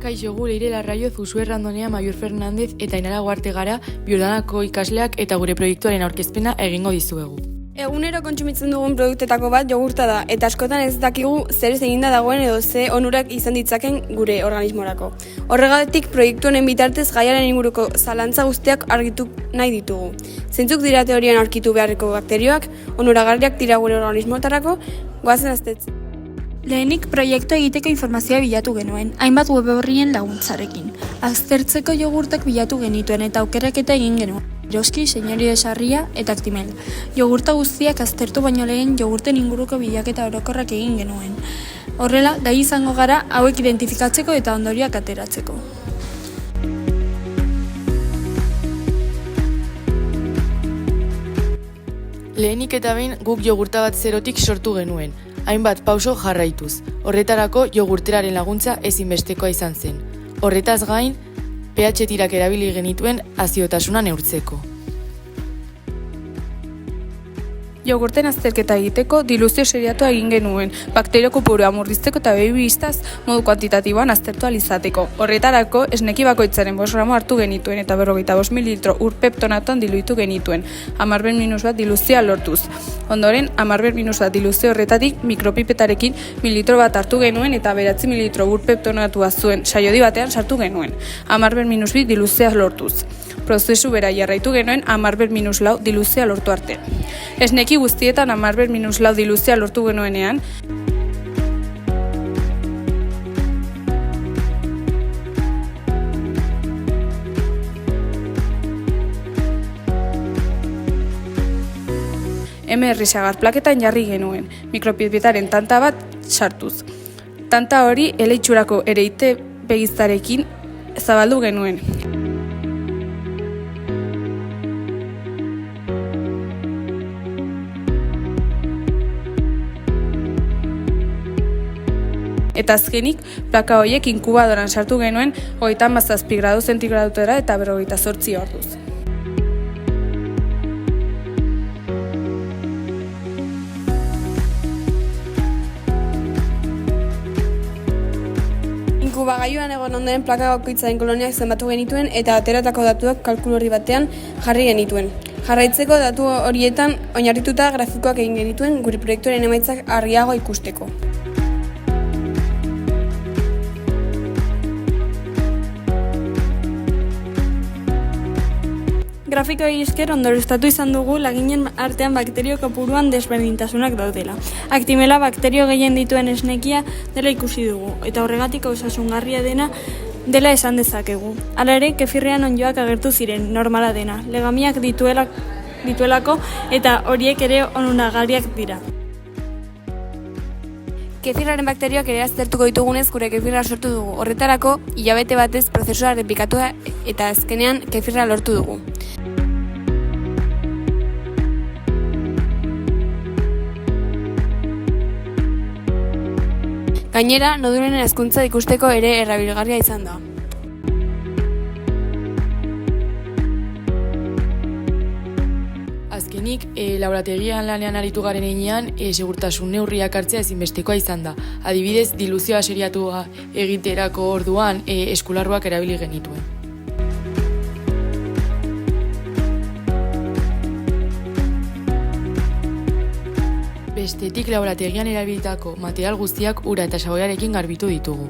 Kaixo, gu Leire Larraio, Josué Randonea, Maior Fernandez eta Ainara Guarte gara Biurdanako ikasleak eta gure proiektuaren aurkezpena egingo dizuegu. Egunero kontsumitzen dugun produktetako bat jogurta da, eta askotan ez dakigu zer eginda dagoen edo ze onurak izan ditzaken gure organismorako. Horregatik proiektu honen bitartez gaiaren inguruko zalantza guztiak argitu nahi ditugu. Zeintzuk dira teorian aurkitu beharreko bakterioak, onuragarriak dira gure organismotarako, goazen aztetzen. Lehenik proiektu egiteko informazioa bilatu genuen, hainbat web horrien laguntzarekin. Aztertzeko jogurtak bilatu genituen eta aukeraketa egin genuen. Eroski, Señori de Sarria eta Actimel. Jogurta guztiak aztertu baino lehen jogurten inguruko bilaketa orokorrak egin genuen. Horrela, gai izango gara hauek identifikatzeko eta ondorioak ateratzeko. Lehenik eta behin guk jogurta bat zerotik sortu genuen, hainbat pauso jarraituz. Horretarako jogurteraren laguntza ezinbestekoa izan zen. Horretaz gain, pH tirak erabili genituen aziotasuna neurtzeko. Jogurten azterketa egiteko diluzio seriatua egin genuen, bakterio kopurua murrizteko eta behi-bistaz modu kuantitatiboan aztertu alizateko. Horretarako, esneki bakoitzaren 5 gramo hartu genituen eta 45 mililitro ur peptonatuan diluitu genituen, 10 diluzioa lortuz. Ondoren, 10 diluzio horretatik mikropipetarekin mililitro bat hartu genuen eta 9 mililitro ur peptonatua zuen saiodi batean sartu genuen, 10 diluzioa lortuz. Prozesu bera jarraitu genuen 10 diluzioa lortu arte. Esneki guztietan 10 diluzioa lortu genuenean, MR sagar plaketan jarri genuen, mikropipetaren tanta bat sartuz. Tanta hori eleitxurako ereite begiztarekin zabaldu genuen. Eta azkenik, plaka horiek inkubadoran sartu genuen 37 gradu zentigradutera eta 48 orduz. Inkubagailuan egon ondoren plaka bakoitzaren koloniak zenbatu genituen eta ateratako datuak kalkulu horri batean jarri genituen. Jarraitzeko datu horietan oinarrituta grafikoak egin genituen gure proiektuaren emaitzak argiago ikusteko. Grafikoei esker ondorioztatu izan dugu laginen artean bakterio kopuruan desberdintasunak daudela. Actimela bakterio gehien dituen esnekia dela ikusi dugu, eta horregatik osasungarria dela esan dezakegu. Hala ere, kefirrean onddoak agertu ziren, normala dena, legamiak dituelako eta horiek ere onuragarriak dira. Kefirraren bakterioak ere aztertuko ditugunez gure kefirra sortu dugu. Horretarako, hilabete batez prozesua errepikatua eta azkenean kefirra lortu dugu. Gainera, nodulen hazkuntza ikusteko ere erabilgarria izan da. Azkenik, laborategian lanean aritu garen heinean, segurtasun neurriak hartzea ezinbestekoa izan da. Adibidez, diluzioa seriatua egiterako orduan eskularruak erabili genituen. Bestetik laborategian erabilitako material guztiak ura eta xaboiarekin garbitu ditugu.